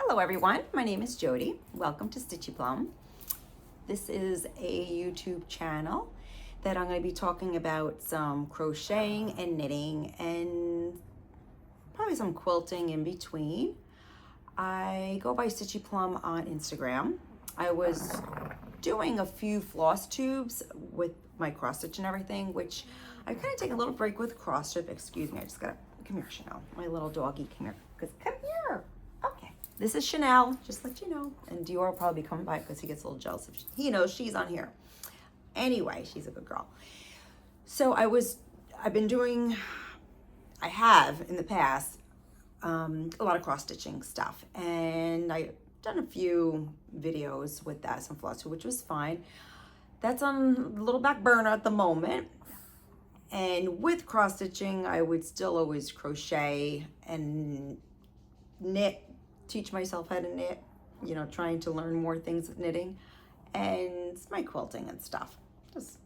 Hello everyone, my name is Jody. Welcome to StitchyPlum. This is a YouTube channel that I'm going to be talking about some crocheting and knitting and probably some quilting in between. I go by StitchyPlum on Instagram. I was doing a few floss tubes with my cross stitch and everything, which I kind of take a little break with cross stitch. Excuse me, I just gotta, come here Chanel, my little doggy, come here, come here. Okay, this is Chanel, just let you know, and Dior will probably be coming by because he gets a little jealous if he knows she's on here. Anyway, she's a good girl. So I have in the past a lot of cross stitching stuff, and I've done a few videos with that, some floss, which was fine. That's on a little back burner at the moment. And with cross stitching, I would still always crochet and knit, teach myself how to knit, you know, trying to learn more things with knitting, and my quilting and stuff, just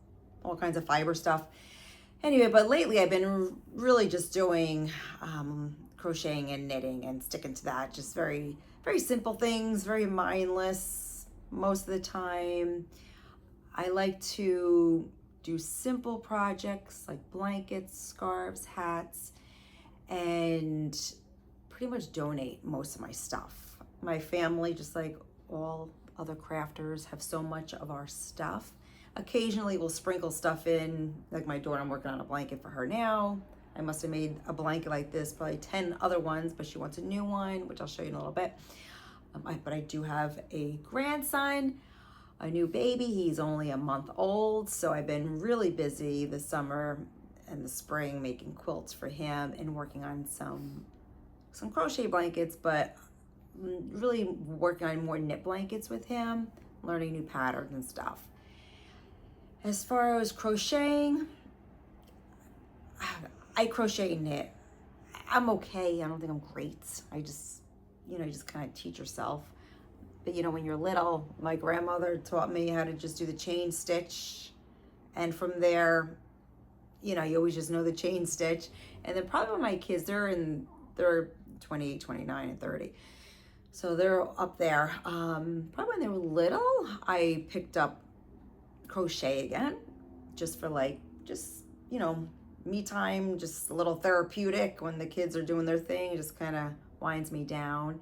all kinds of fiber stuff. Anyway, but lately I've been really just doing crocheting and knitting and sticking to that. Just very, very simple things, very mindless most of the time. I like to do simple projects like blankets, scarves, hats, and pretty much donate most of my stuff. My family, just like all other crafters, have so much of our stuff. Occasionally we'll sprinkle stuff in, like my daughter, I'm working on a blanket for her now. I must have made a blanket like this, probably 10 other ones, but she wants a new one, which I'll show you in a little bit. But I do have a grandson, a new baby. He's only a month old, so I've been really busy this summer and the spring making quilts for him and working on some crochet blankets, but really working on more knit blankets with him, learning new patterns and stuff. As far as crocheting, I crochet and knit. I'm okay. I don't think I'm great. I just, you just kind of teach yourself. But when you're little, my grandmother taught me how to just do the chain stitch. And from there, you always just know the chain stitch. And then probably when my kids, they're 28, 29, and 30. So they're up there. Probably when they were little, I picked up crochet again, just for me time, just a little therapeutic when the kids are doing their thing. It just kind of winds me down.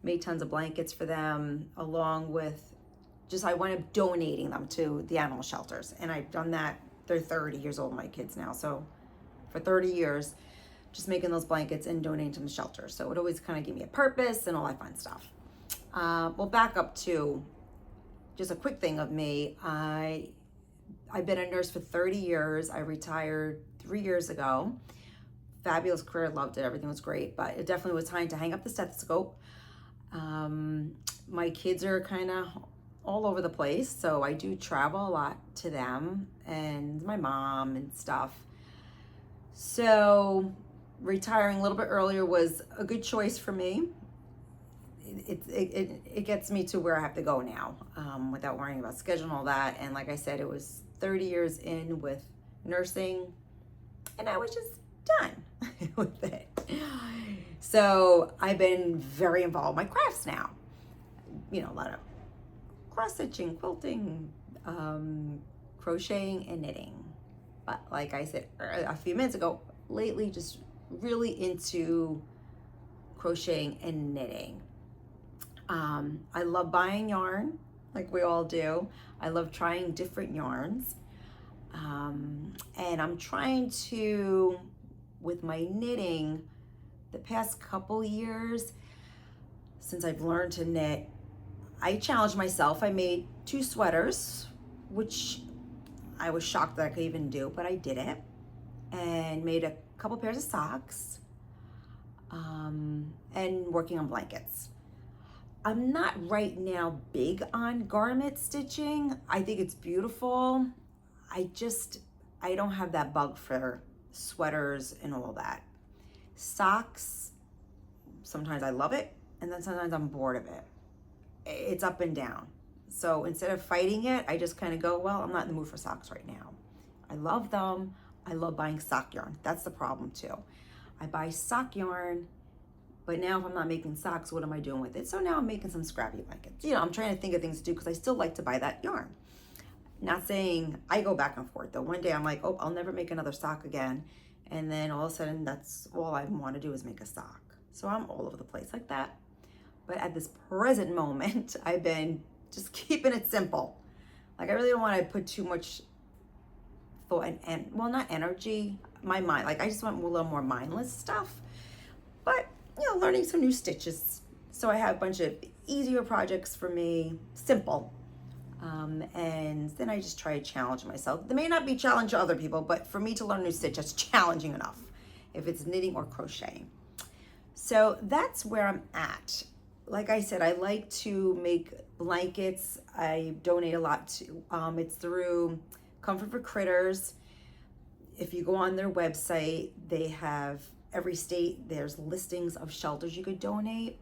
Made tons of blankets for them, along with I wound up donating them to the animal shelters. And I've done that. They're 30 years old, my kids now. So for 30 years, just making those blankets and donating to the shelter. So it always kind of gave me a purpose and all that fun stuff. We'll back up to just a quick thing of me. I've been a nurse for 30 years. I retired 3 years ago. Fabulous career, loved it. Everything was great, but it definitely was time to hang up the stethoscope. My kids are kind of all over the place, so I do travel a lot to them and my mom and stuff. So retiring a little bit earlier was a good choice for me. It gets me to where I have to go now, without worrying about schedule and all that. And like I said, it was 30 years in with nursing, and I was just done with it. So I've been very involved in my crafts now. A lot of cross stitching, quilting, crocheting, and knitting. But like I said a few minutes ago, lately just really into crocheting and knitting. I love buying yarn, like we all do. I love trying different yarns. And I'm trying to, with my knitting, the past couple years, since I've learned to knit, I challenged myself. I made 2 sweaters, which I was shocked that I could even do, but I did it. And made a couple pairs of socks, and working on blankets. I'm not right now big on garment stitching. I think it's beautiful. I don't have that bug for sweaters and all that. Socks, sometimes I love it, and then sometimes I'm bored of it. It's up and down. So instead of fighting it, I just kind of go, well, I'm not in the mood for socks right now. I love them. I love buying sock yarn. That's the problem too. I buy sock yarn But now if I'm not making socks, what am I doing with it? So now I'm making some scrappy blankets. You know, I'm trying to think of things to do because I still like to buy that yarn. Not saying I go back and forth though. One day I'm like, oh, I'll never make another sock again. And then all of a sudden that's all I want to do is make a sock. So I'm all over the place like that. But at this present moment, I've been just keeping it simple. Like I really don't want to put too much thought and well, not energy, my mind. Like I just want a little more mindless stuff. But you know, learning some new stitches. So I have a bunch of easier projects for me, simple. And then I just try to challenge myself. They may not be challenge to other people, but for me to learn a new stitch, that's challenging enough if it's knitting or crocheting. So that's where I'm at. Like I said, I like to make blankets. I donate a lot to, it's through Comfort for Critters. If you go on their website, they have every state, there's listings of shelters you could donate.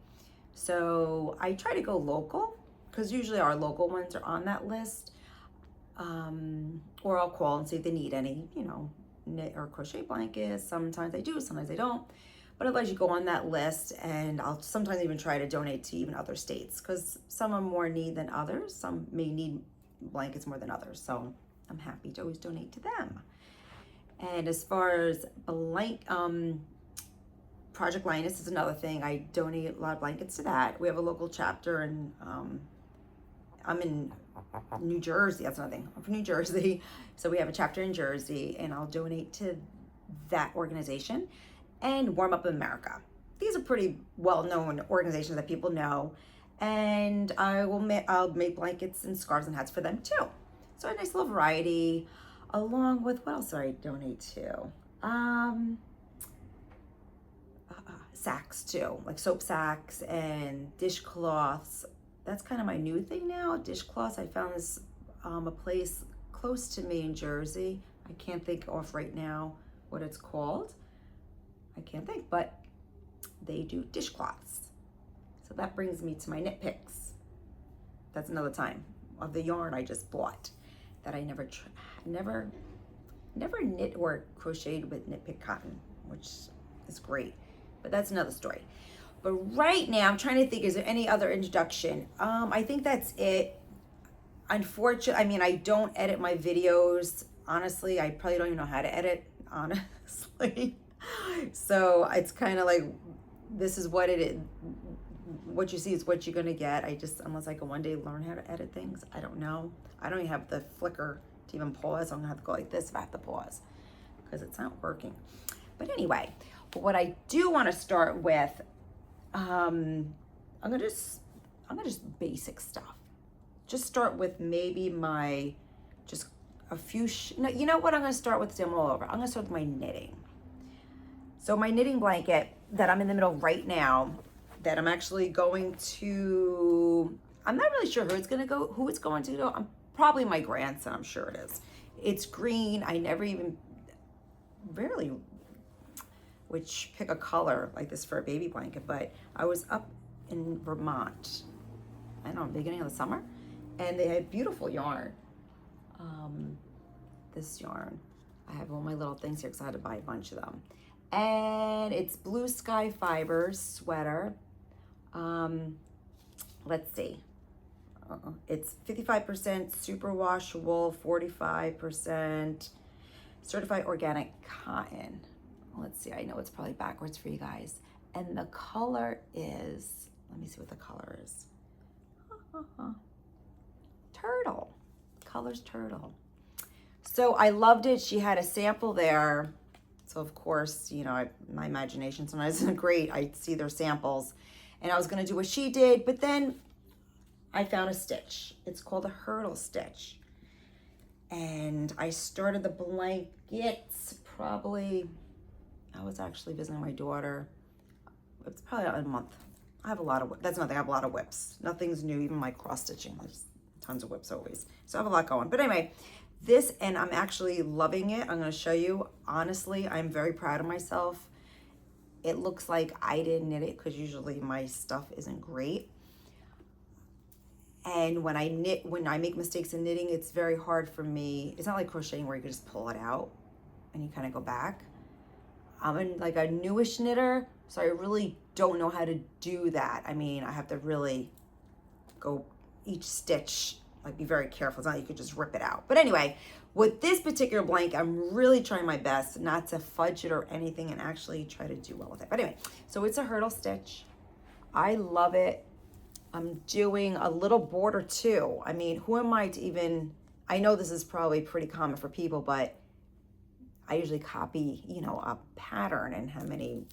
So I try to go local because usually our local ones are on that list. Or I'll call and see if they need any, you know, knit or crochet blankets. Sometimes I do, sometimes I don't. But otherwise you go on that list, and I'll sometimes even try to donate to even other states because some are more need than others. Some may need blankets more than others. So I'm happy to always donate to them. And as far as Project Linus is another thing. I donate a lot of blankets to that. We have a local chapter, and I'm in New Jersey. That's another thing. I'm from New Jersey. So we have a chapter in Jersey, and I'll donate to that organization. And Warm Up America. These are pretty well-known organizations that people know. And I'll make blankets and scarves and hats for them too. So a nice little variety, along with, what else do I donate to? Sacks too, like soap sacks and dishcloths. That's kind of my new thing now, dishcloths. I found this a place close to me in Jersey. I can't think of right now what it's called. I can't think, but they do dishcloths. So that brings me to my knit picks. That's another time of the yarn I just bought that I never knit or crocheted with knit pick cotton, which is great. But that's another story. But right now, I'm trying to think, is there any other introduction? I think that's it. Unfortunately, I mean, I don't edit my videos. Honestly, I probably don't even know how to edit, honestly. So it's kind of like, this is what it is. What you see is what you're gonna get. Unless I can one day learn how to edit things, I don't know. I don't even have the flicker to even pause. I'm gonna have to go like this if I have to pause because it's not working. But anyway, but what I do want to start with, I'm gonna just basic stuff. Just start with maybe just a few. No, you know what? I'm gonna start with them all over. I'm gonna start with my knitting. So my knitting blanket that I'm in the middle right now, that I'm actually going to, I'm not really sure who it's going to go. I'm probably my grandson, I'm sure it is. It's green. I never even rarely which pick a color like this for a baby blanket, but I was up in Vermont, I don't know, beginning of the summer, and they had beautiful yarn. This yarn, I have all my little things here because I had to buy a bunch of them. And it's Blue Sky Fibers sweater. Let's see. It's 55% superwash wool, 45% certified organic cotton. Let's see, I know it's probably backwards for you guys. And the color is, let me see what the color is. Turtle. Color's turtle. So I loved it. She had a sample there. So of course, you know, my imagination sometimes isn't great. I see their samples and I was gonna do what she did, but then I found a stitch. It's called a hurdle stitch. And I started the blankets probably, I was actually visiting my daughter. It's probably a month. I have a lot of, that's nothing, I have a lot of WIPS. Nothing's new, even my cross stitching. There's tons of WIPS always. So I have a lot going. But anyway, this, and I'm actually loving it. I'm gonna show you. Honestly, I'm very proud of myself. It looks like I didn't knit it because usually my stuff isn't great. And when I make mistakes in knitting, it's very hard for me. It's not like crocheting where you can just pull it out and you kind of go back. I'm like a newish knitter, So I really don't know how to do that. I mean, I have to really go each stitch, like be very careful. It's not like you could just rip it out. But anyway, with this particular blanket, I'm really trying my best not to fudge it or anything and actually try to do well with it. But anyway, so it's a hurdle stitch. I love it. I'm doing a little border too. I mean, who am I to even, I know this is probably pretty common for people, but I usually copy, you know, a pattern and how many,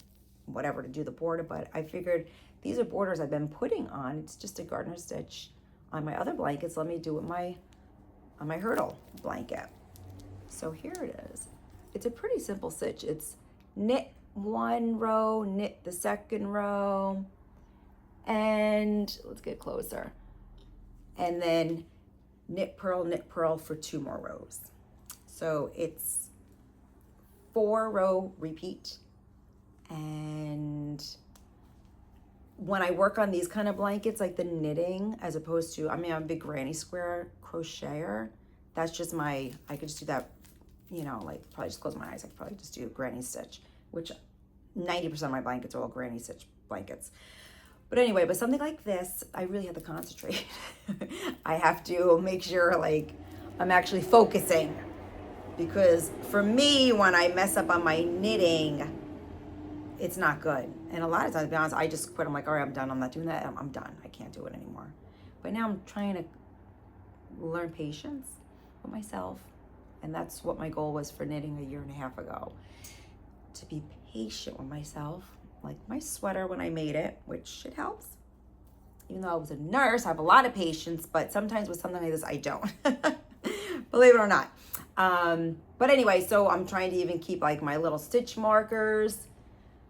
whatever to do the border, but I figured these are borders I've been putting on. It's just a garter stitch on my other blankets. Let me do it on my hurdle blanket. So here it is. It's a pretty simple stitch. It's knit one row, knit the second row, and let's get closer. And then knit purl for 2 more rows. So it's 4 row repeat. And when I work on these kind of blankets, like the knitting, as opposed to, I mean, I'm a big granny square crocheter. That's just I could just do that, you know, like probably just close my eyes. I could probably just do granny stitch, which 90% of my blankets are all granny stitch blankets. But anyway, but something like this, I really have to concentrate. I have to make sure like I'm actually focusing, because for me, when I mess up on my knitting, it's not good. And a lot of times, to be honest, I just quit. I'm like, all right, I'm done. I'm not doing that. I'm done. I can't do it anymore. But now I'm trying to learn patience with myself. And that's what my goal was for knitting 1.5 years ago. To be patient with myself. Like my sweater when I made it, which it helps. Even though I was a nurse, I have a lot of patience, but sometimes with something like this, I don't. Believe it or not. But anyway, so I'm trying to even keep like my little stitch markers.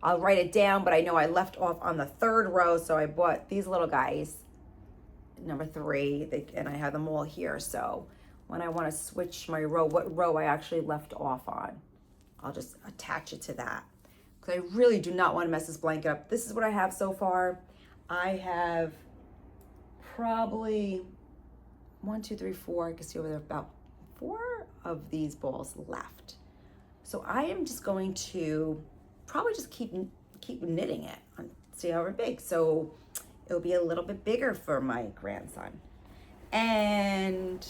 I'll write it down, but I know I left off on the 3rd row, so I bought these little guys, number 3, and I have them all here. So when I want to switch my row, what row I actually left off on, I'll just attach it to that. Because I really do not want to mess this blanket up. This is what I have so far. I have probably 1, 2, 3, 4. I can see over there about 4 of these balls left. So I am just going to probably just keep knitting it and see how big. So it'll be a little bit bigger for my grandson. And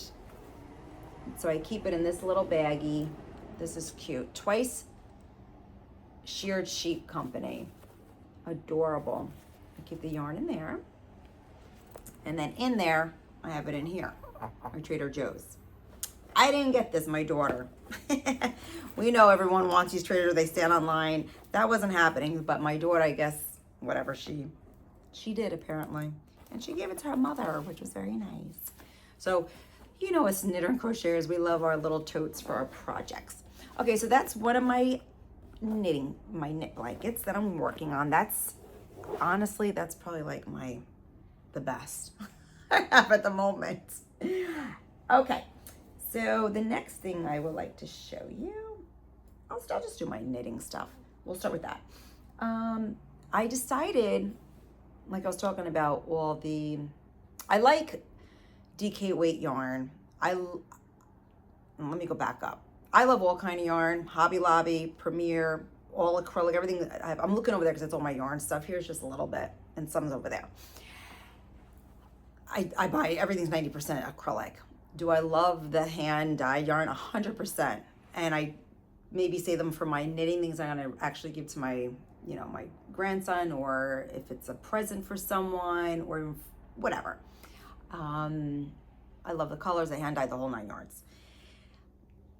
so I keep it in this little baggie. This is cute. Twice Sheared Sheep Company. Adorable. I keep the yarn in there. And then in there, I have it in here, my Trader Joe's. I didn't get this, my daughter. We know everyone wants these Trader, they stand online. That wasn't happening, but my daughter, I guess, whatever, she did apparently. And she gave it to her mother, which was very nice. So, you know, as knitter and crocheters, we love our little totes for our projects. Okay, so that's one of my knit blankets that I'm working on. That's, honestly, that's probably like the best I have at the moment. Okay. So the next thing I would like to show you, I'll just do my knitting stuff. We'll start with that. I decided, like I was talking about, I like DK weight yarn. Let me go back up. I love all kind of yarn, Hobby Lobby, Premier, all acrylic, everything. I'm looking over there because it's all my yarn stuff. Here's just a little bit, and some's over there. I buy, everything's 90% acrylic. Do I love the hand dyed yarn? 100%. And I maybe save them for my knitting things I'm gonna actually give to my, my grandson, or if it's a present for someone, or whatever. I love the colors. I hand dyed the whole 9 yards.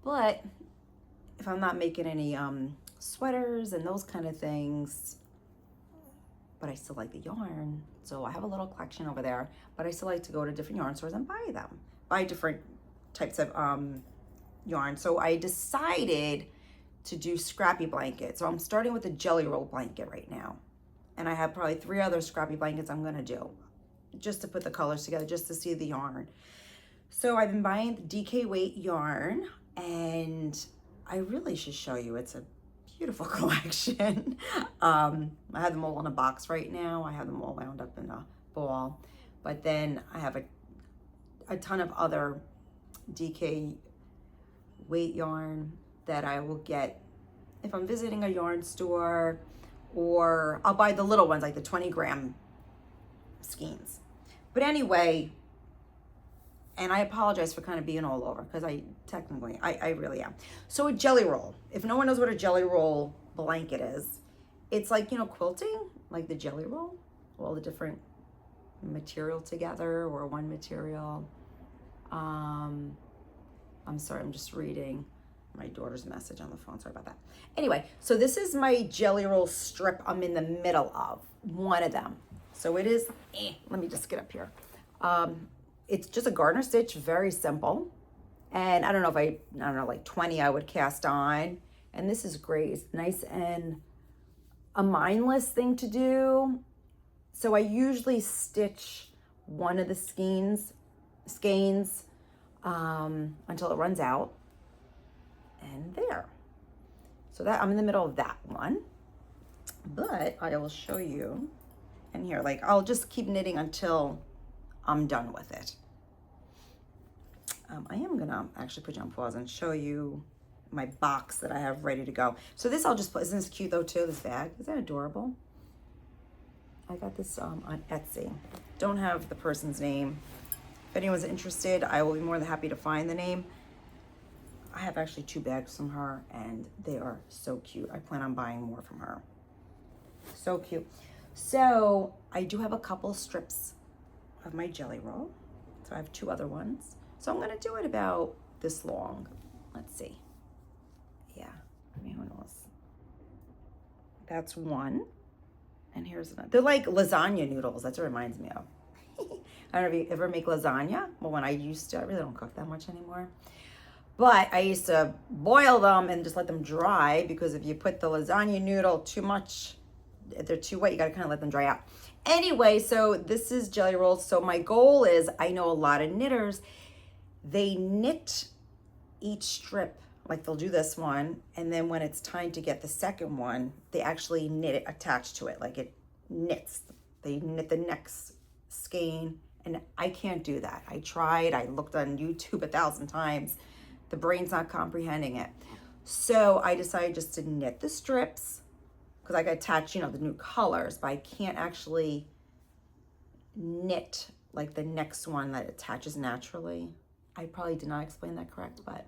But if I'm not making any sweaters and those kind of things, but I still like the yarn, so I have a little collection over there, but I still like to go to different yarn stores and buy different types of yarn. So I decided to do scrappy blankets. So I'm starting with a jelly roll blanket right now. And I have probably 3 other scrappy blankets I'm gonna do, just to put the colors together, just to see the yarn. So I've been buying the DK weight yarn, and I really should show you. It's a beautiful collection. I have them all in a box right now. I have them all wound up in a ball. But then I have a ton of other DK weight yarn that I will get if I'm visiting a yarn store, or I'll buy the little ones, like the 20-gram skeins. But anyway, and I apologize for kind of being all over, because I really am. So a jelly roll, if no one knows what a jelly roll blanket is, it's like, you know, quilting, like the jelly roll, all the different material together, or one material. I'm sorry, I'm just reading my daughter's message on the phone, sorry about that. Anyway, so this is my jelly roll strip I'm in the middle of, one of them. So it is, let me just get up here. It's just a garter stitch, very simple. And I don't know, like 20 I would cast on. And this is great, it's nice and a mindless thing to do. So I usually stitch one of the skeins until it runs out. And there. So that I'm in the middle of that one. But I will show you. And here, like, I'll just keep knitting until I'm done with it. I am gonna actually put you on pause and show you my box that I have ready to go. So this I'll just put, isn't this cute though too, this bag? Is that adorable? I got this on Etsy. Don't have the person's name. If anyone's interested, I will be more than happy to find the name. I have actually 2 bags from her and they are so cute. I plan on buying more from her. So cute. So I do have a couple strips of my jelly roll. So I have 2 other ones. So I'm gonna do it about this long. Let's see. Yeah, I mean, who knows? That's one. And here's another. They're like lasagna noodles. That's what it reminds me of. I don't know if you ever make lasagna. Well, when I used to, I really don't cook that much anymore. But I used to boil them and just let them dry, because if you put the lasagna noodle too much, if they're too wet, you gotta kind of let them dry out. Anyway, so this is jelly rolls. So my goal is, I know a lot of knitters, they knit each strip, like they'll do this one, and then when it's time to get the second one, they actually knit it attached to it, like it knits. They knit the next skein, and I can't do that. I tried, I looked on YouTube 1,000 times. The brain's not comprehending it. So I decided just to knit the strips, because I could attach, you know, the new colors, but I can't actually knit like the next one that attaches naturally. I probably did not explain that correct, but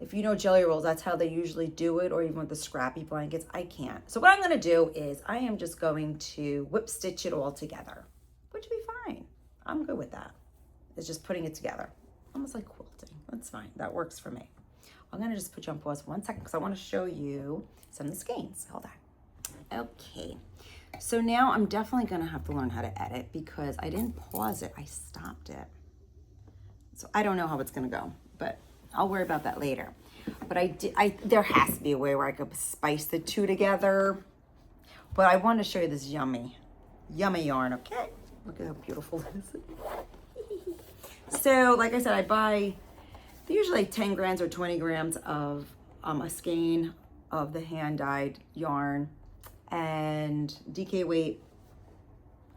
if you know jelly rolls, that's how they usually do it, or even with the scrappy blankets. I can't. So what I'm gonna do is I am just going to whip stitch it all together, which would be fine. I'm good with that. It's just putting it together. Almost like quilting. That's fine. That works for me. I'm gonna just put you on pause 1 second because I want to show you some of the skeins. Hold on. Okay. So now I'm definitely gonna have to learn how to edit, because I didn't pause it. I stopped it. So I don't know how it's gonna go, but I'll worry about that later. But there has to be a way where I could spice the 2 together. But I want to show you this yummy yarn, okay? Look at how beautiful it is. So, like I said, they're usually like 10 grams or 20 grams of a skein of the hand-dyed yarn, and DK weight,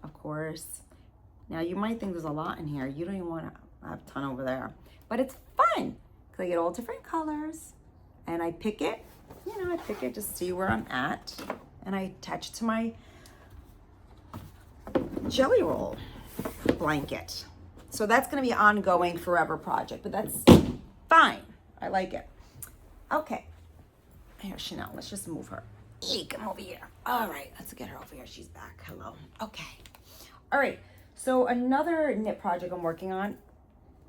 of course. Now, you might think there's a lot in here. You don't even want to have a ton over there. But it's fun, because I get all different colors, and I pick it, to see where I'm at, and I attach it to my jelly roll blanket. So that's going to be an ongoing forever project, but that's fine. I like it. Okay. Here, Chanel, let's just move her. Hey, come over here. All right, let's get her over here. She's back. Hello. Okay. All right. So another knit project I'm working on.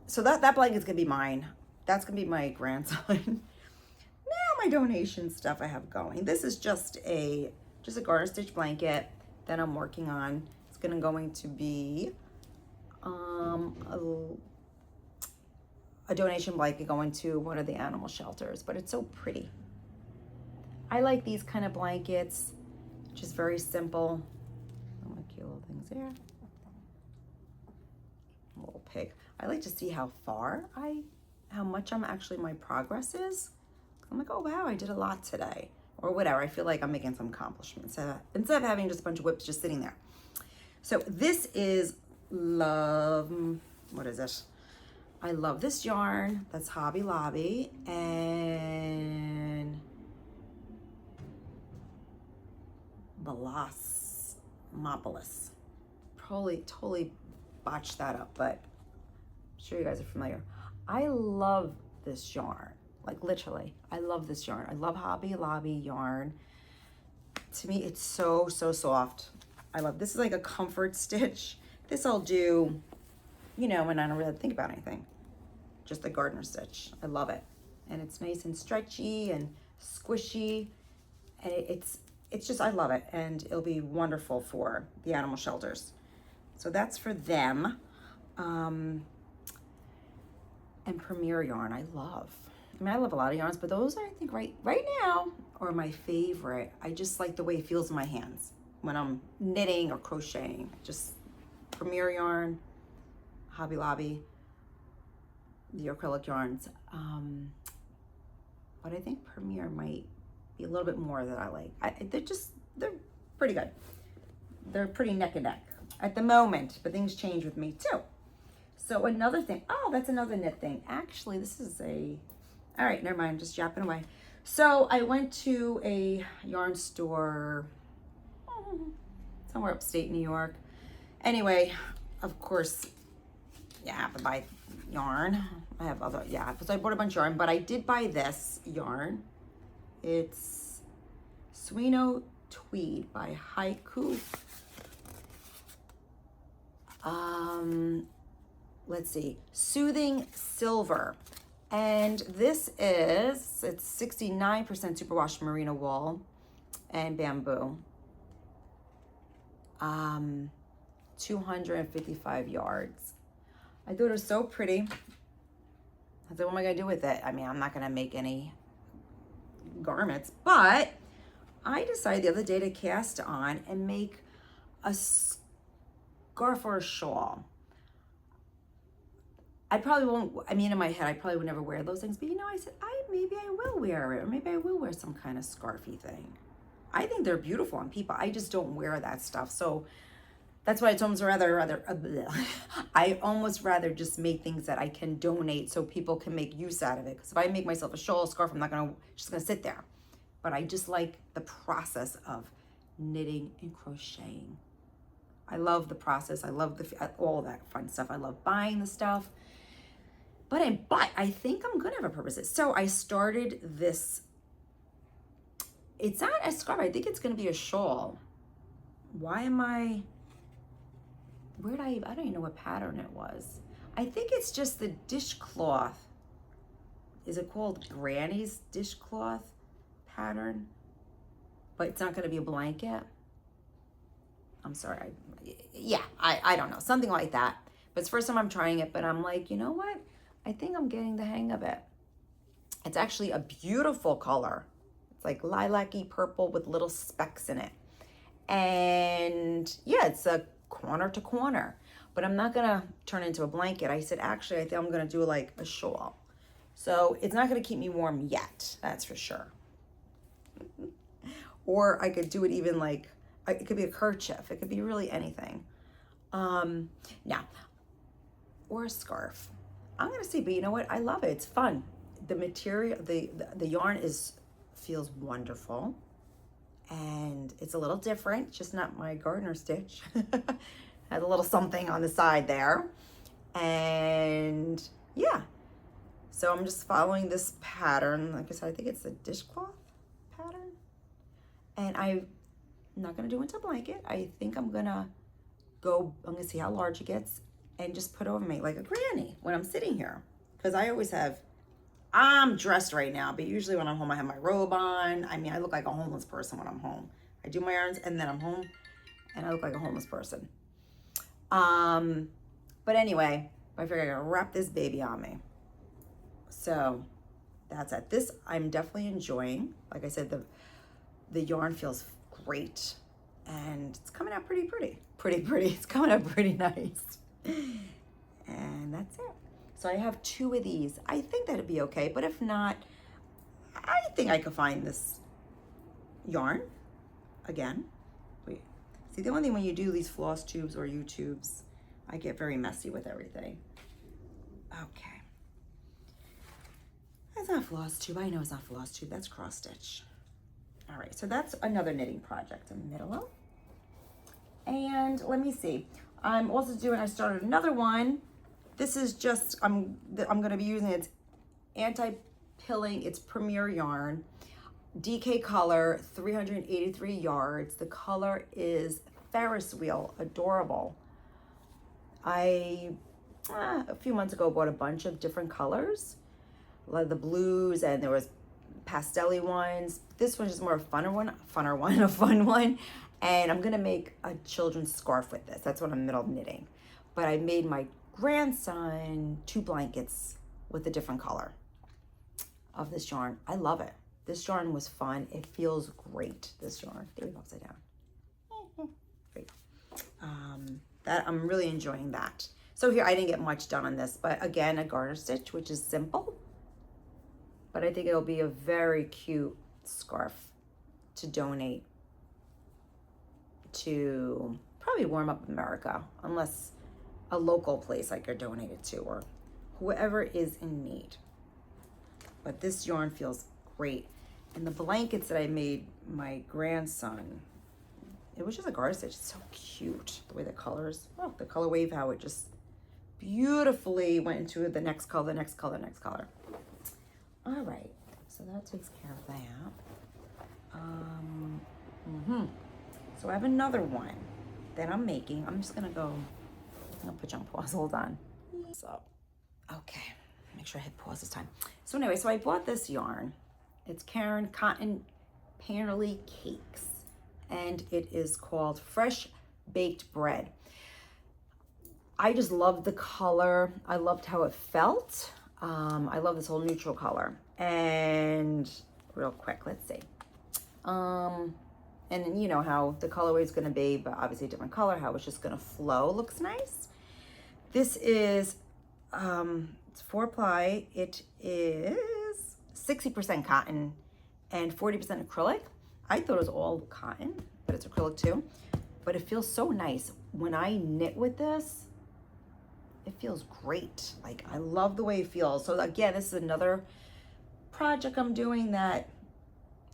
So that blanket's going to be mine. That's going to be my grandson. Now my donation stuff I have going. This is just a garter stitch blanket that I'm working on. It's going to be a donation blanket going to one of the animal shelters, but it's so pretty. I like these kind of blankets, just very simple. Oh, my cute little things there. Little pig. I like to see how much my progress is. I'm like, oh wow, I did a lot today, or whatever. I feel like I'm making some accomplishments instead of having just a bunch of whips just sitting there. So this is love. What is it? I love this yarn. That's Hobby Lobby, and Velosmopolis. Probably totally botched that up, but I'm sure you guys are familiar. I love this yarn, like literally. I love this yarn. I love Hobby Lobby yarn. To me, it's so, so soft. I love, this is like a comfort stitch. This I'll do, you know, when I don't really think about anything. Just the gardener stitch. I love it. And it's nice and stretchy and squishy. And it's just, I love it. And it'll be wonderful for the animal shelters. So that's for them. And Premier yarn, I love. I mean, I love a lot of yarns, but those I think right now are my favorite. I just like the way it feels in my hands when I'm knitting or crocheting. Just Premier yarn, Hobby Lobby, the acrylic yarns. But I think Premier might be a little bit more that I like. They're pretty good. They're pretty neck and neck at the moment, but things change with me too. So another thing, oh, that's another knit thing. Actually, this is all right, never mind, just yapping away. So I went to a yarn store somewhere upstate New York. Anyway, of course, you have to buy yarn. I have other, yeah, so I bought a bunch of yarn, but I did buy this yarn. It's Suino Tweed by Haiku. Let's see, Soothing Silver. And this is, it's 69% superwash merino wool and bamboo. 255 yards. I thought it was so pretty. I said, what am I gonna do with it? I mean, I'm not gonna make any garments, but I decided the other day to cast on and make a scarf or a shawl. I probably won't, I mean, in my head, I probably would never wear those things, but you know, I said, maybe I will wear it, or maybe I will wear some kind of scarfy thing. I think they're beautiful on people. I just don't wear that stuff. So that's why it's almost I almost rather just make things that I can donate so people can make use out of it. Because if I make myself a shawl, a scarf, I'm not just gonna sit there. But I just like the process of knitting and crocheting. I love the process. I love all that fun stuff. I love buying the stuff. But I think I'm gonna have a purpose. So I started this. It's not a scarf. I think it's gonna be a shawl. Why am I? I don't even know what pattern it was. I think it's just the dishcloth. Is it called Granny's dishcloth pattern? But it's not gonna be a blanket. I'm sorry. I don't know. Something like that. But it's the first time I'm trying it, but I'm like, you know what? I think I'm getting the hang of it. It's actually a beautiful color. It's like lilac-y purple with little specks in it. And yeah, it's a corner to corner, but I'm not gonna turn it into a blanket. I said, actually, I think I'm gonna do like a shawl. So it's not gonna keep me warm yet, that's for sure. Or I could do it even like, it could be a kerchief. It could be really anything. Now, or a scarf. I'm gonna see, but you know what? I love it. It's fun. The material, the yarn feels wonderful, and it's a little different. Just not my gardener stitch. Has a little something on the side there, and yeah. So I'm just following this pattern. Like I said, I think it's the dishcloth pattern, and I'm not gonna do it into a blanket. I think I'm gonna see how large it gets and just put over me like a granny when I'm sitting here. Because I'm dressed right now, but usually when I'm home, I have my robe on. I mean, I look like a homeless person when I'm home. I do my errands and then I'm home and I look like a homeless person. But anyway, I figured I gotta wrap this baby on me. So that's it. This I'm definitely enjoying. Like I said, the yarn feels great and it's coming out pretty. It's coming out pretty nice. And that's it. So I have 2 of these. I think that'd be okay, but if not, I think I could find this yarn again. Wait, see, the only thing when you do these floss tubes or U-tubes, I get very messy with everything. Okay. That's not floss tube. I know it's not floss tube. That's cross stitch. All right, so that's another knitting project in the middle of. And let me see. I'm also doing, I started another one. This is just, I'm gonna be using its anti-pilling, it's Premier yarn. DK color, 383 yards. The color is Ferris wheel, adorable. I, a few months ago, bought a bunch of different colors. A lot of the blues, and there was pastel-y ones. This one's just more a a fun one. And I'm gonna make a children's scarf with this. That's what I'm middle knitting. But I made my grandson 2 blankets with a different color of this yarn. I love it. This yarn was fun. It feels great, this yarn. There we go, upside down. Great. That I'm really enjoying that. So here, I didn't get much done on this, but again, a garter stitch, which is simple. But I think it'll be a very cute scarf to donate to probably Warm Up America, unless a local place I could donate it to, or whoever is in need. But this yarn feels great. And the blankets that I made my grandson, it was just a garter stitch. It's so cute, the way the colors, oh, the color wave, how it just beautifully went into the next color, next color, next color. All right, so that takes care of that. So I have another one that I'm making. I'm just gonna go, I'm gonna put you on pause, hold on. So, okay, make sure I hit pause this time. So anyway, so I bought this yarn. It's Karen Cotton Painterly Cakes, and it is called Fresh Baked Bread. I just loved the color. I loved how it felt. I love this whole neutral color. And real quick, let's see. And you know how the colorway is going to be, but obviously a different color, how it's just going to flow. Looks nice. This is, it's 4-ply. It is 60% cotton and 40% acrylic. I thought it was all cotton, but it's acrylic too. But it feels so nice. When I knit with this, it feels great. Like, I love the way it feels. So again, this is another project I'm doing that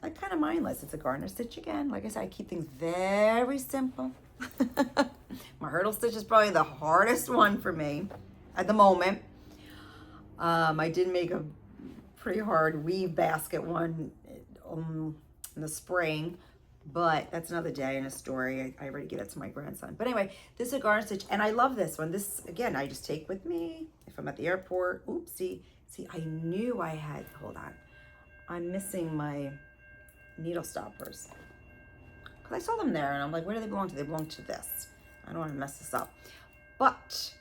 I kind of mindless. It's a garter stitch again. Like I said, I keep things very simple. My hurdle stitch is probably the hardest one for me at the moment. I did make a pretty hard weave basket one in the spring, but that's another day in a story. I already give that to my grandson. But anyway, this is a garter stitch, and I love this one. This, again, I just take with me if I'm at the airport. Oopsie. See, I knew I had, hold on. I'm missing my needle stoppers. Because I saw them there, and I'm like, where do they belong to? They belong to this. I don't want to mess this up. But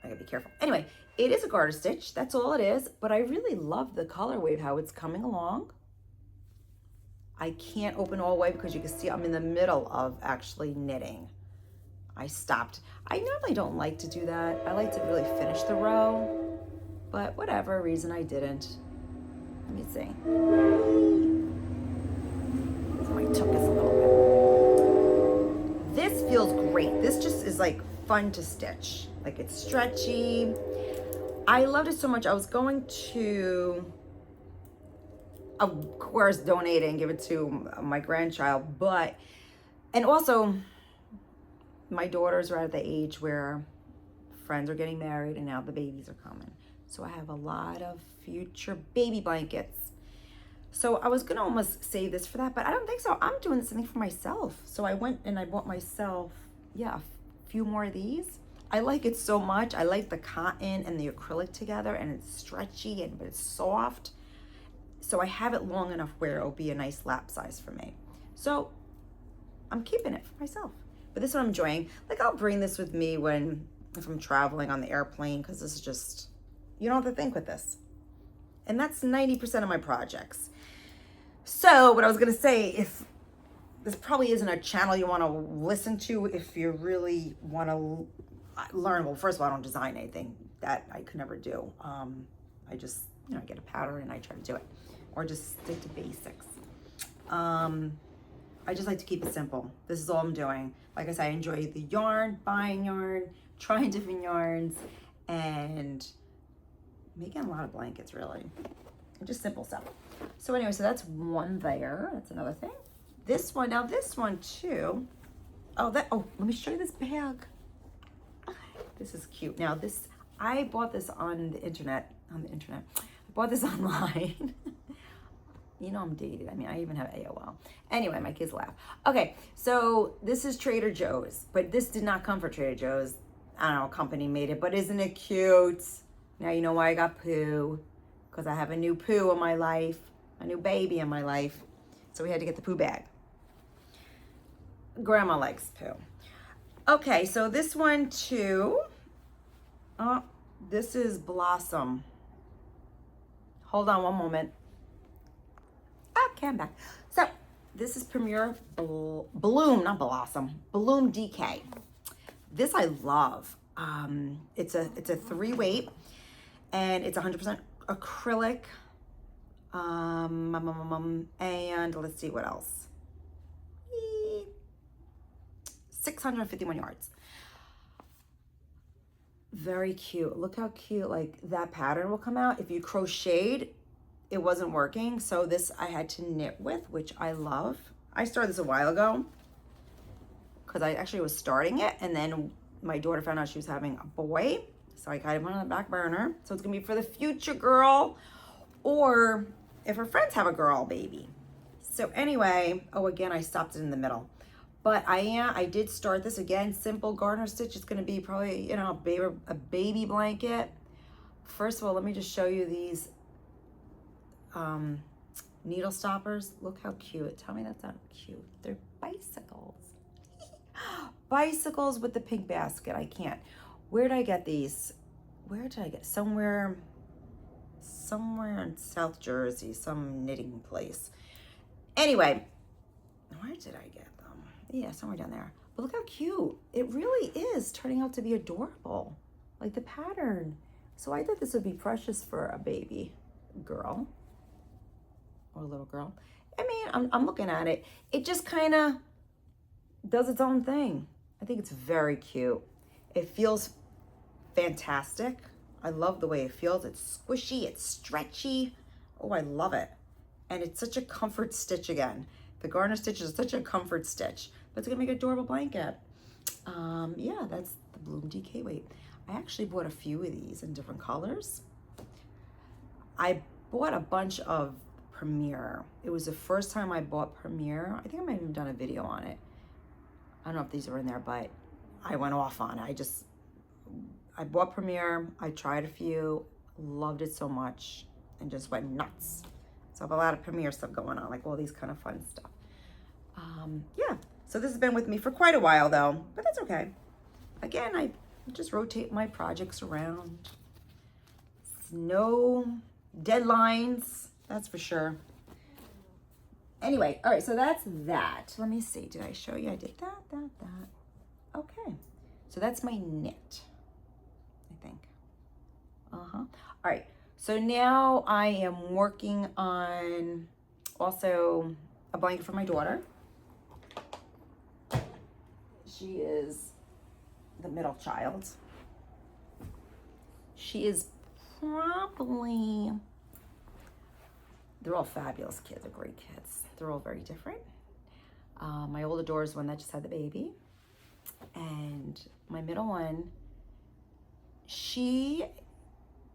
I gotta be careful. Anyway, it is a garter stitch. That's all it is. But I really love the color wave, how it's coming along. I can't open all the way because you can see I'm in the middle of actually knitting. I stopped. I normally don't like to do that. I like to really finish the row, but whatever reason I didn't. Let me see. So I took this a little bit. This feels great. This just is like fun to stitch. Like, it's stretchy. I loved it so much. I was going to, of course, donate it and give it to my grandchild, but, and also my daughters are at the age where friends are getting married and now the babies are coming. So I have a lot of future baby blankets. So I was gonna almost save this for that, but I don't think so. I'm doing something for myself. So I went and I bought myself, yeah, a few more of these. I like it so much. I like the cotton and the acrylic together, and it's stretchy and but it's soft. So I have it long enough where it'll be a nice lap size for me. So I'm keeping it for myself. But this is what I'm enjoying. Like, I'll bring this with me if I'm traveling on the airplane, because this is just, you don't have to think with this. And that's 90% of my projects. So what I was gonna say, if this probably isn't a channel you wanna listen to if you really wanna learn. Well, first of all, I don't design anything. That I could never do. I just, I get a pattern and I try to do it. Or just stick to basics. I just like to keep it simple. This is all I'm doing. Like I said, I enjoy the yarn, buying yarn, trying different yarns, and making a lot of blankets, really. And just simple stuff. So anyway, so that's one there. That's another thing. this one, now this one too. Oh, let me show you this bag. This is cute. Now this, I bought this on the internet. I bought this online. You know I'm dated. I mean, I even have AOL. Anyway, my kids laugh. Okay, so this is Trader Joe's, but this did not come from Trader Joe's. I don't know what company made it, but isn't it cute? Now you know why I got Pooh, because I have a new Pooh in my life, a new baby in my life. So we had to get the Pooh bag. Grandma likes Pooh. Okay, so this one too. Oh, this is Blossom. Hold on one moment. Okay, I'm back. So this is Premier Bloom, not Blossom, Bloom DK. This I love. It's a 3-weight, and it's 100% acrylic. And let's see what else. 651 yards. Very cute. Look how cute, like that pattern will come out. If you crocheted, it wasn't working. So this I had to knit with, which I love. I started this a while ago because I actually was starting it. And then my daughter found out she was having a boy. So I kind of went on the back burner. So it's gonna be for the future girl, or if her friends have a girl baby. So anyway, oh, again, I stopped it in the middle. But I did start this again, simple garter stitch. It's gonna be probably, you know, a baby blanket. First of all, let me just show you these needle stoppers. Look how cute. Tell me that's not cute. They're bicycles. Bicycles with the pink basket. I can't. Where did I get these? Where did I get? Somewhere in South Jersey, some knitting place. Anyway, where did I get them? Yeah, somewhere down there. But look how cute. It really is turning out to be adorable. Like the pattern. So I thought this would be precious for a baby girl or a little girl. I mean, I'm looking at it. It just kind of does its own thing. I think it's very cute. It feels fantastic. I love the way it feels. It's squishy, it's stretchy. Oh, I love it. And it's such a comfort stitch again. The garter stitch is such a comfort stitch, but it's gonna make an adorable blanket. Yeah, that's the Bloom DK weight. I actually bought a few of these in different colors. I bought a bunch of Premier. It was the first time I bought Premier. I think I might have even done a video on it. I don't know if these are in there, but I went off on it. I bought Premier. I tried a few, loved it so much, and just went nuts. So I have a lot of Premier stuff going on, like all these kind of fun stuff. Yeah, so this has been with me for quite a while though, but that's okay. Again, I just rotate my projects around. No deadlines, that's for sure. Anyway, all right, so that's that. Let me see, did I show you? I did that. Okay, so that's my knit, I think. All right, so now I am working on also a blanket for my daughter. She is the middle child. She is probably, they're all fabulous kids, they're great kids. They're all very different. My older daughter is one that just had the baby. And my middle one, she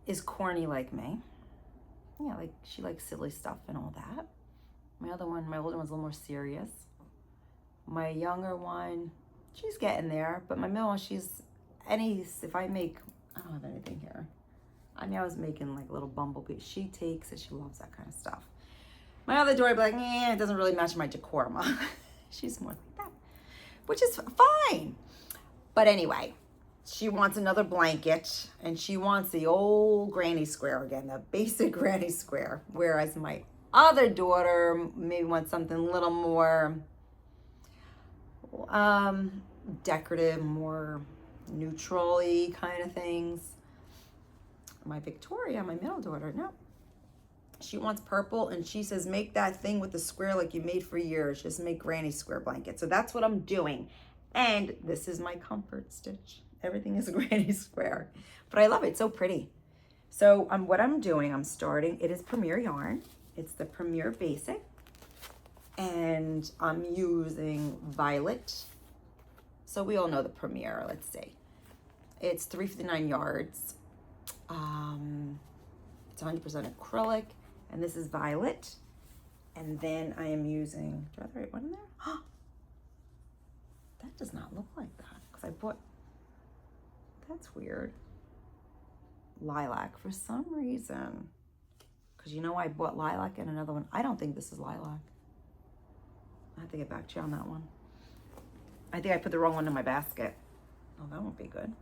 is corny like me. Yeah, like she likes silly stuff and all that. My older one's a little more serious. My younger one, she's getting there, but my middle one, if I make, I don't have anything here. I mean, I was making like little bumblebee. She takes it, she loves that kind of stuff. My other daughter would be like, it doesn't really match my decor, Mom. She's more like that, which is fine. But anyway, she wants another blanket, and she wants the old granny square again, the basic granny square. Whereas my other daughter maybe wants something a little more decorative, more neutral-y kind of things. My Victoria, my middle daughter, no. She wants purple, and she says, make that thing with the square like you made for years. Just make granny square blanket. So that's what I'm doing. And this is my comfort stitch. Everything is granny square. But I love it. It's so pretty. So what I'm doing, I'm starting, it is Premier yarn. It's the Premier Basic. and I'm using Violet. So we all know the Premier, let's see. It's 359 yards. It's 100% acrylic, and this is Violet. And then I am using, do I have the right one in there? That does not look like that, because I bought, that's weird. Lilac for some reason. Because you know I bought lilac and another one. I don't think this is lilac. I have to get back to you on that one. I think I put the wrong one in my basket. Oh, that won't be good.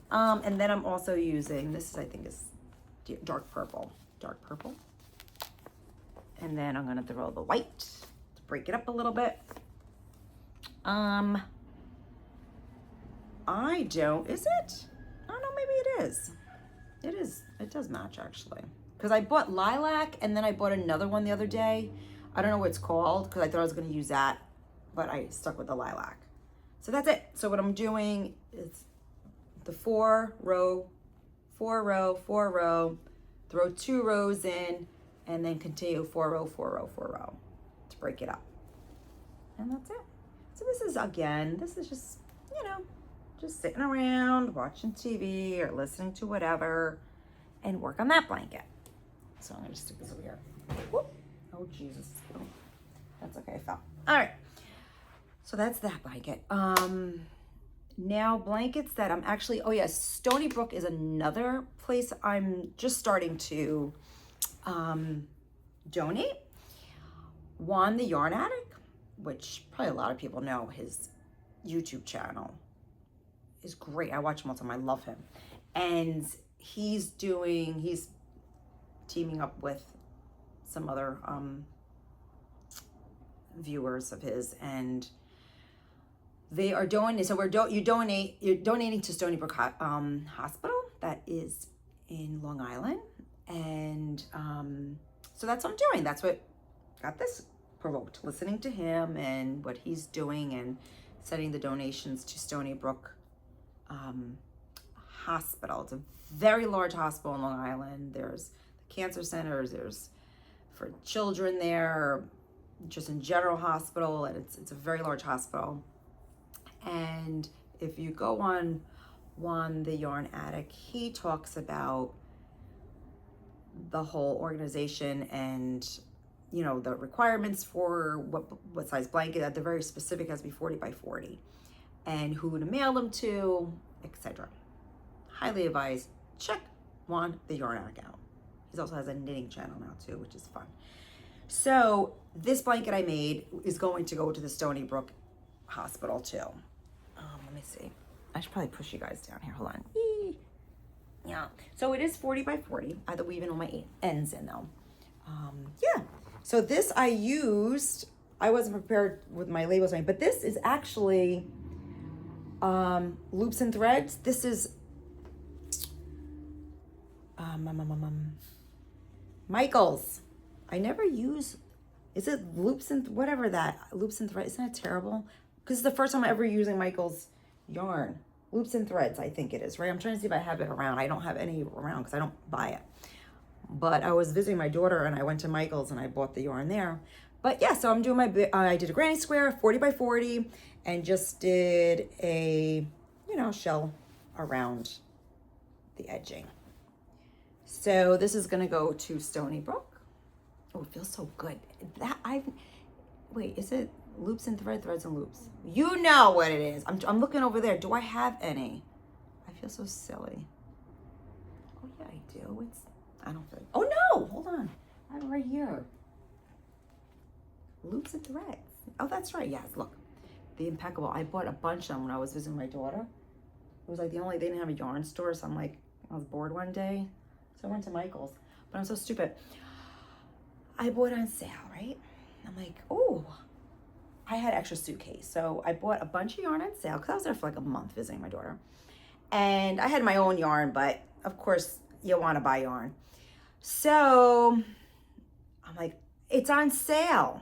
And then I'm also using, this is, I think is dark purple. Dark purple. And then I'm going to throw the white to break it up a little bit. I don't, is it? I don't know, maybe it is. It is, it does match actually. Because I bought lilac and then I bought another one the other day. I don't know what it's called because I thought I was going to use that, but I stuck with the lilac. So that's it. So what I'm doing is the 4 row, throw 2 rows in, and then continue 4 row to break it up. And that's it. So this is, again, this is just, you know, just sitting around watching TV or listening to whatever and work on that blanket. So I'm gonna just stick this over here. Whoop. Oh Jesus. Oh, that's okay, I fell. All right. So that's that blanket. Now blankets that I'm actually, oh yes, Stony Brook is another place I'm just starting to donate. Juan the Yarn Addict, which probably a lot of people know, his YouTube channel is great. I watch him all the time. I love him. And he's teaming up with some other viewers of his, and they are donating. So you're donating to Stony Brook Hospital that is in Long Island, and so that's what I'm doing. That's what got this provoked, listening to him and what he's doing and sending the donations to Stony Brook Hospital. It's a very large hospital in Long Island. There's the cancer centers, there's for children there, just in general hospital, and it's a very large hospital. And if you go on Juan the Yarn Addict, he talks about the whole organization and, you know, the requirements for what size blanket. They're very specific, has to be 40 by 40, and who to mail them to, etc. Highly advised. Check Juan the Yarn Addict out. He also has a knitting channel now too, which is fun. So this blanket I made is going to go to the Stony Brook Hospital too. Let me see. I should probably push you guys down here. Hold on. Eee. Yeah. So it is 40 by 40. I had to weave in all my ends in though. Yeah. So this I used. I wasn't prepared with my labels, but this is actually loops and threads. This is Michael's. I never use, is it loops and whatever that, loops and threads, isn't that terrible? Because it's the first time I'm ever using Michael's yarn. Loops and threads, I think it is, right? I'm trying to see if I have it around. I don't have any around because I don't buy it. But I was visiting my daughter and I went to Michael's and I bought the yarn there. But yeah, so I'm doing I did a granny square, 40 by 40, and just did a, you know, shell around the edging. So this is gonna go to Stony Brook. Oh, it feels so good. Wait, is it loops and threads and loops? You know what it is. I'm looking over there. Do I have any? I feel so silly. Oh yeah, I do. I don't feel, oh no, hold on. I have it right here. Loops and threads. Oh, that's right, yes, look. The Impeccable. I bought a bunch of them when I was visiting my daughter. It was like they didn't have a yarn store, so I was bored one day. So I went to Michael's, but I'm so stupid. I bought it on sale, right? I'm like, oh, I had extra suitcase. So I bought a bunch of yarn on sale because I was there for like a month visiting my daughter. And I had my own yarn, but of course you want to buy yarn. So I'm like, it's on sale.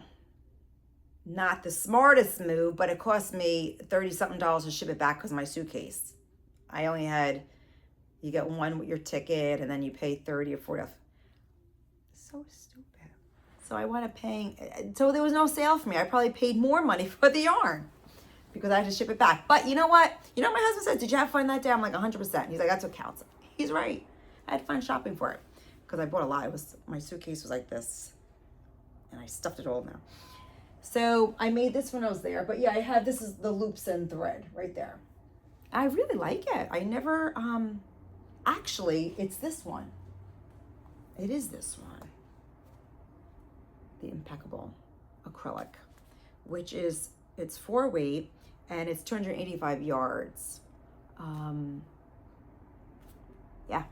Not the smartest move, but it cost me $30-something to ship it back because of my suitcase. I only had, you get one with your ticket and then you pay 30 or 40. So stupid. So I wound up paying, so there was no sale for me. I probably paid more money for the yarn because I had to ship it back. But you know what? You know what my husband said? Did you have fun that day? I'm like 100%. He's like, that's what counts. He's right. I had fun shopping for it because I bought a lot. It was, my suitcase was like this and I stuffed it all in there. So I made this when I was there. But yeah, I have, this is the loops and thread right there. I really like it. I never, actually, it's this one. It is this one. The Impeccable acrylic, which is, it's 4 weight and it's 285 yards. Yeah,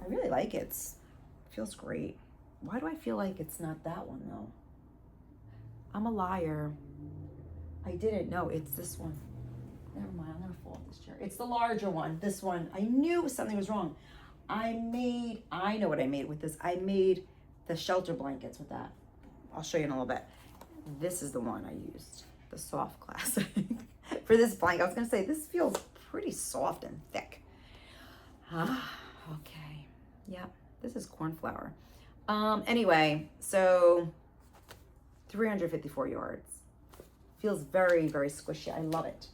I really like it. It feels great. Why do I feel like it's not that one though? I'm a liar. I didn't know it's this one. Never mind, I'm gonna fall off this chair. It's the larger one, this one. I knew something was wrong. I know what I made with this. I made the shelter blankets with that. I'll show you in a little bit. This is the one I used, the Soft Classic. For this blanket, I was gonna say, this feels pretty soft and thick. Okay, yep, this is corn flour. Anyway, so 354 yards. Feels very, very squishy. I love it.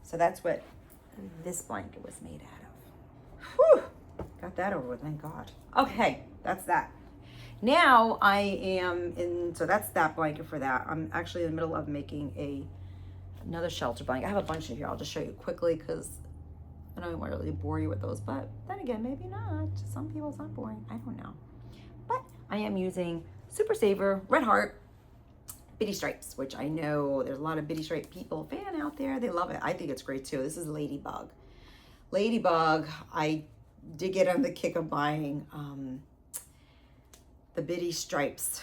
So that's what this blanket was made out of. Whew, got that over with, thank God. Okay, that's that. Now I am in, so that's that blanket for that. I'm actually in the middle of making another shelter blanket. I have a bunch of here. I'll just show you quickly because I don't want to really bore you with those, but then again, maybe not. Some people it's not boring. I don't know. But I am using Super Saver Red Heart Bitty Stripes, which I know there's a lot of Bitty Stripe people fan out there. They love it. I think it's great too. This is Ladybug. Ladybug, I did get on the kick of buying the Bitty Stripes.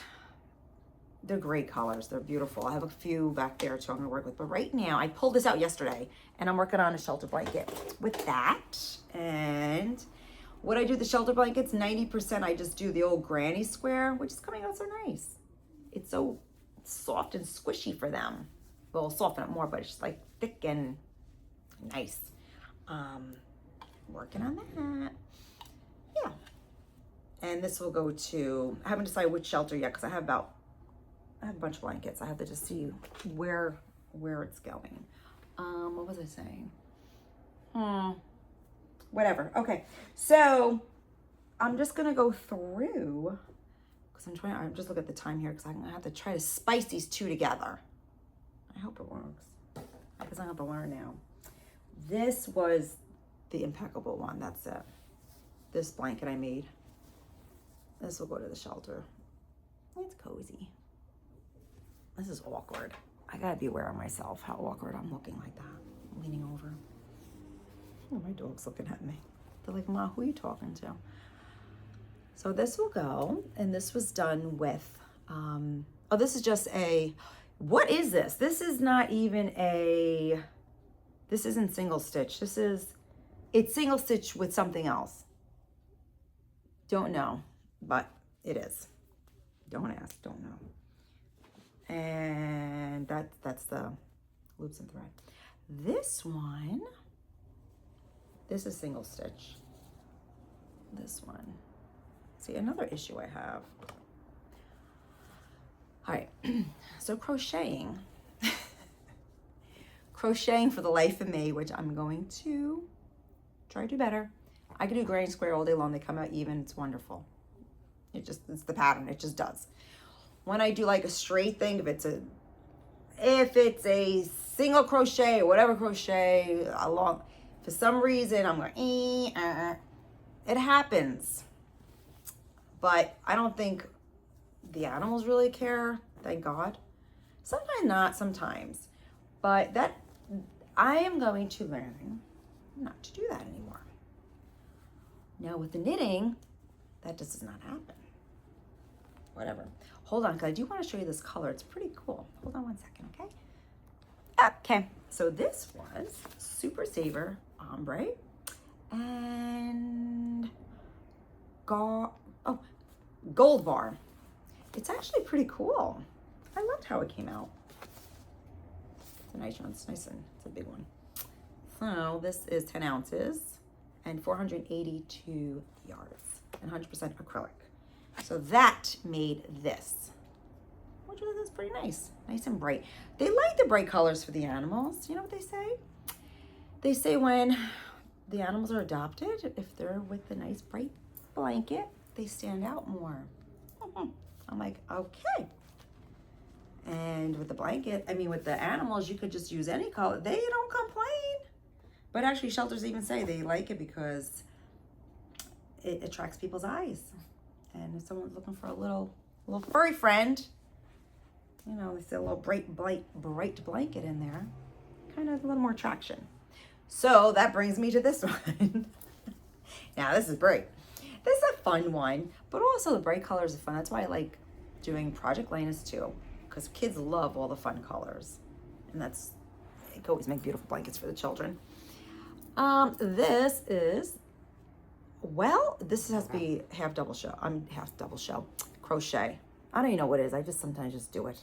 They're great colors. They're beautiful. I have a few back there too I'm gonna work with. But right now, I pulled this out yesterday and I'm working on a shelter blanket with that. And what I do the shelter blankets, 90% I just do the old granny square, which is coming out so nice. It's so soft and squishy for them. Well, I'll soften it more, but it's just like thick and nice. Working on that. Yeah. And this will go to, I haven't decided which shelter yet because I have a bunch of blankets. I have to just see where it's going. What was I saying? Whatever. Okay. So I'm just going to go through because I'm just looking at the time here because I'm going to have to try to spice these two together. I hope it works because I have to learn now. This was the Impeccable one. That's it. This blanket I made. This will go to the shelter. It's cozy. This is awkward. I gotta be aware of myself, how awkward I'm looking like that. I'm leaning over. Oh, my dog's looking at me. They're like, Ma, who are you talking to? So this will go, and this was done with, oh, this is just what is this? This is not even this isn't single stitch. It's single stitch with something else. Don't know, but it is. Don't ask, don't know. And that's the loops and thread. This one, this is single stitch. This one. See, another issue I have. All right, so crocheting. Crocheting for the life of me, which I'm going to try to do better. I can do granny square all day long. They come out even. It's wonderful. It's the pattern. It just does. When I do like a straight thing, if it's a single crochet or whatever crochet along, for some reason I'm going, it happens. But I don't think the animals really care. Thank God. Sometimes not, sometimes. But I am going to learn not to do that anymore. Now with the knitting, that just does not happen. Whatever. Hold on, because I do want to show you this color. It's pretty cool. Hold on one second, okay? Okay, so this was Super Saver Ombre and Gold Bar. It's actually pretty cool. I loved how it came out. It's a nice one. It's nice and it's a big one. So this is 10 ounces and 482 yards and 100% acrylic. So that made this, which was pretty nice. Nice and bright. They like the bright colors for the animals. You know what they say? They say when the animals are adopted, if they're with a nice bright blanket, they stand out more. I'm like, okay. And with the blanket, I mean, with the animals, you could just use any color. They don't complain. But actually, shelters even say they like it because it attracts people's eyes. And if someone's looking for a little furry friend, you know, they see a little bright blanket in there, kind of a little more attraction. So that brings me to this one. Now, this is bright. This is a fun one, but also the bright colors are fun. That's why I like doing Project Lanus too, because kids love all the fun colors. And it can always make beautiful blankets for the children. This is, well, this has to be half double crochet. I don't even know what it is. I just sometimes just do it.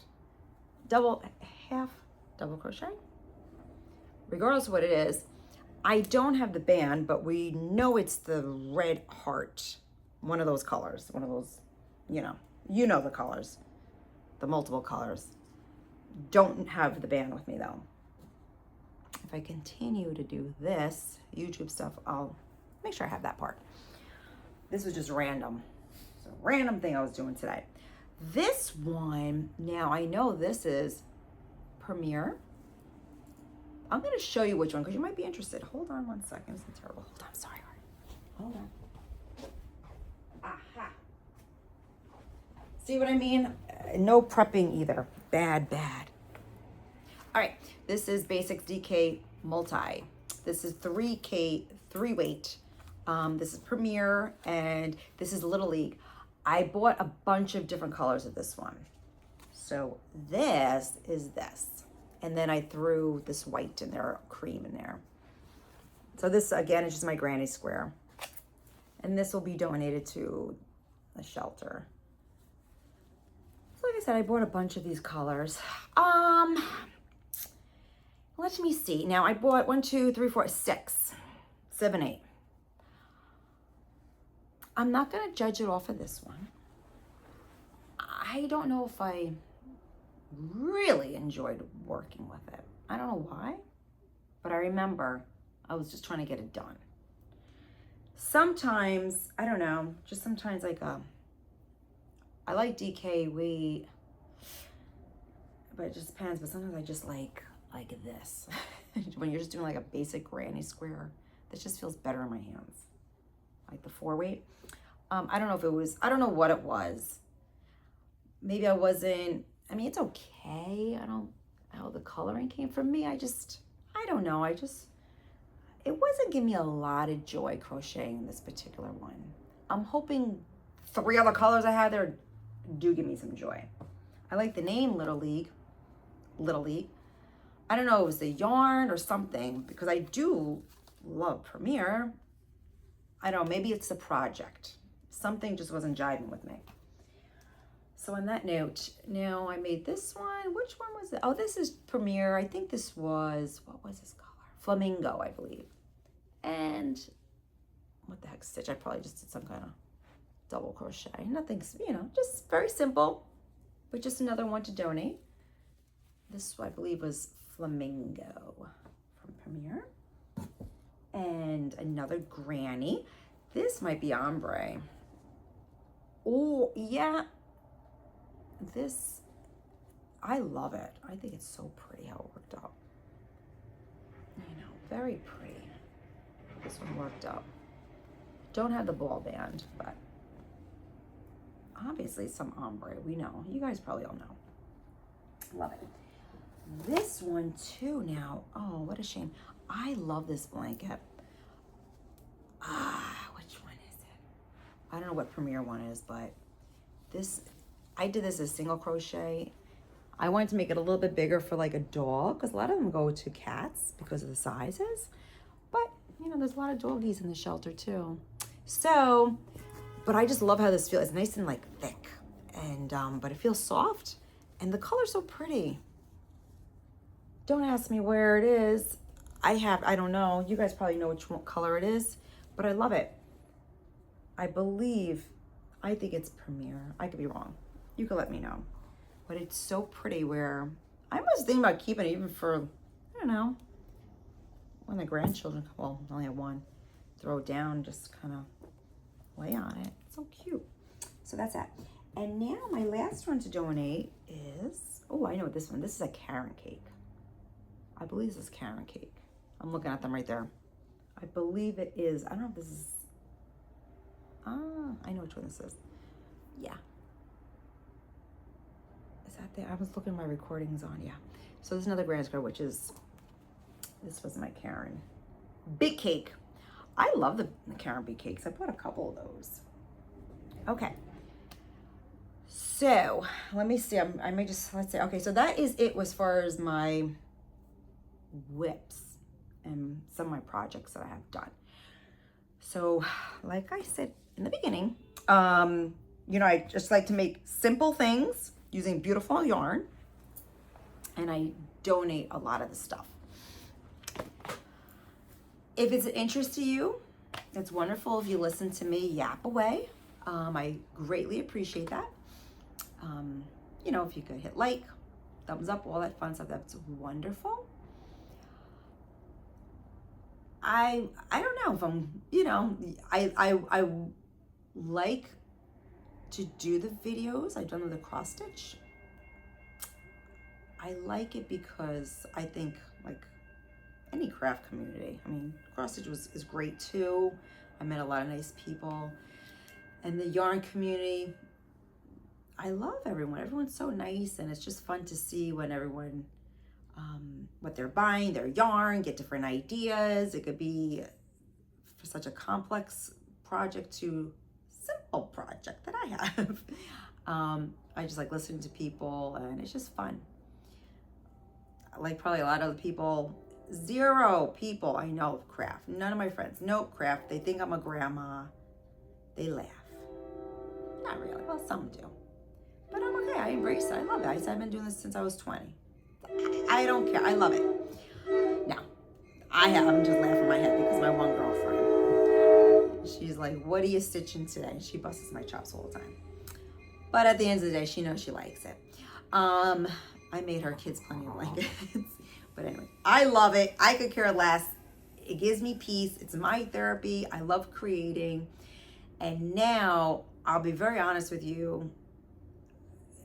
Half double crochet. Regardless of what it is, I don't have the band, but we know it's the red heart. One of those colors, one of those, you know the colors, the multiple colors. Don't have the band with me though. If I continue to do this YouTube stuff, I'll make sure I have that part. This was just random. It's a random thing I was doing today. This one, now I know this is Premier. I'm going to show you which one because you might be interested. Hold on one second. It's terrible. Hold on. Sorry. Hold on. Aha. See what I mean? No prepping either. Bad. All right. This is Basics DK Multi. This is 3K, 3-weight. This is Premier, and this is Little League. I bought a bunch of different colors of this one. So this is this. And then I threw this white in there, cream in there. So this, again, is just my granny square. And this will be donated to a shelter. So like I said, I bought a bunch of these colors. Let me see. Now I bought 1, 2, 3, 4, 6, 7, 8. I'm not going to judge it off of this one. I don't know if I really enjoyed working with it. I don't know why, but I remember I was just trying to get it done. Sometimes, I don't know, just sometimes like I like DK weight, but it just depends. But sometimes I just like this. When you're just doing like a basic granny square, that just feels better in my hands. Like the 4-weight. I don't know if it was, I don't know what it was. Maybe I wasn't, I mean, it's okay. I don't know how the coloring came from me. I don't know. It wasn't giving me a lot of joy crocheting this particular one. I'm hoping 3 other colors I had there do give me some joy. I like the name Little League. I don't know if it was the yarn or something, because I do love Premier. I don't know, maybe it's the project. Something just wasn't jiving with me. So on that note, now I made this one. Which one was it? Oh, this is Premier. I think this was, what was this color? Flamingo, I believe. And what the heck stitch? I probably just did some kind of double crochet. Nothing, just very simple, but just another one to donate. This, I believe, was Flamingo from Premier. And another granny. This might be ombre. Oh, yeah. This, I love it. I think it's so pretty how it worked out. Very pretty. This one worked out. Don't have the ball band, but obviously some ombre. We know. You guys probably all know. Love it. This one too now. Oh, what a shame. I love this blanket. Which one is it? I don't know what Premier one is, but this, I did this as single crochet. I wanted to make it a little bit bigger for like a dog, because a lot of them go to cats because of the sizes. But, there's a lot of doggies in the shelter too. So, but I just love how this feels. It's nice and like thick, and but it feels soft, and the color's so pretty. Don't ask me where it is. I don't know. You guys probably know which color it is, but I love it. I believe I think it's Premier. I could be wrong. You could let me know. But it's so pretty where I was thinking about keeping it even for, I don't know, when the grandchildren come. Well, I only have one. Throw it down, just kind of lay on it. It's so cute. So that's that. And now my last one to donate is, oh, I know this one. This is a Karen cake. I believe this is Karen cake. I'm looking at them right there. I believe it is. I don't know if this is, I know which one this is. Yeah. Is that there? I was looking at my recordings on, yeah. So there's another Granny's Girl, which is, this was my Karen big cake. I love the Karen big cakes. I bought a couple of those. Okay. So let me see. I may just, let's see. Okay, so that is it as far as my WIPS and some of my projects that I have done. So like I said in the beginning, you know, I just like to make simple things using beautiful yarn, and I donate a lot of the stuff. If it's an interest to you, it's wonderful if you listen to me yap away. I greatly appreciate that. You know, if you could hit like, thumbs up, all that fun stuff, that's wonderful. I don't know if I'm, you know, I like to do the videos. I've done with the cross stitch. I like it because I think, like any craft community, I mean, cross stitch is great too. I met a lot of nice people. And the yarn community, I love everyone. Everyone's so nice, and it's just fun to see when everyone, what they're buying, their yarn, get different ideas. It could be for such a complex project to simple project that I have. I just like listening to people, and it's just fun. Like probably a lot of the people, 0 people I know of craft. None of my friends know craft. They think I'm a grandma. They laugh. Not really. Well, some do. But I'm okay. I embrace it. I love it. I've been doing this since I was 20. I don't care. I love it. Now, I'm just laughing in my head because my one girlfriend, she's like, what are you stitching today? She busts my chops all the time. But at the end of the day, she knows she likes it. I made her kids plenty of blankets. But anyway, I love it. I could care less. It gives me peace. It's my therapy. I love creating. And now, I'll be very honest with you,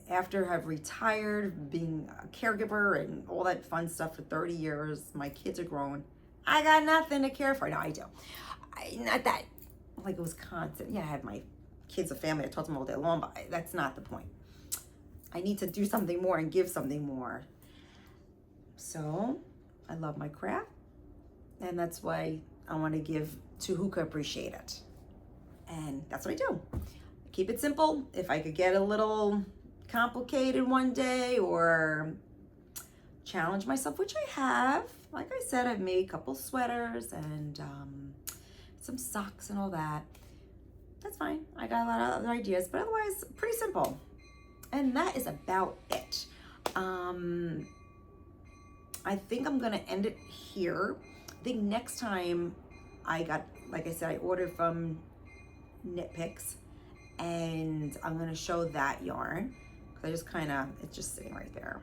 after I've retired, being a caregiver and all that fun stuff for 30 years, my kids are grown. I got nothing to care for. No, I do. Not that, like it was constant. Yeah, I have my kids, a family, I talk to them all day long, but that's not the point. I need to do something more and give something more. So, I love my craft, and that's why I want to give to who could appreciate it. And that's what I do. Keep it simple. If I could get a little complicated one day or challenge myself, which I have. Like I said, I've made a couple sweaters and some socks and all that. That's fine. I got a lot of other ideas, but otherwise pretty simple. And that is about it. I think I'm gonna end it here. I think next time like I said, I ordered from Knit Picks, and I'm gonna show that yarn. I just it's just sitting right there.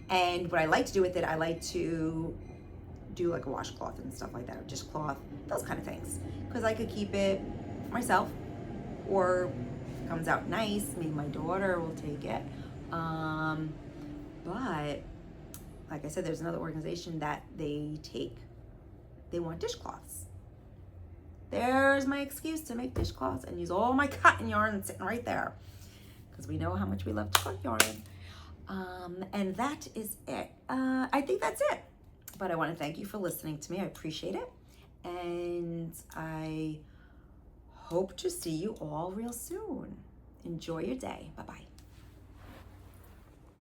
And what I like to do with it, I like to do like a washcloth and stuff like that, or just cloth, those kind of things. Because I could keep it for myself, or if it comes out nice, maybe my daughter will take it. But like I said, there's another organization that they want dishcloths. There's my excuse to make dishcloths and use all my cotton yarn sitting right there, because we know how much we love to cut yarn. And that is it. I think that's it. But I want to thank you for listening to me. I appreciate it. And I hope to see you all real soon. Enjoy your day. Bye-bye.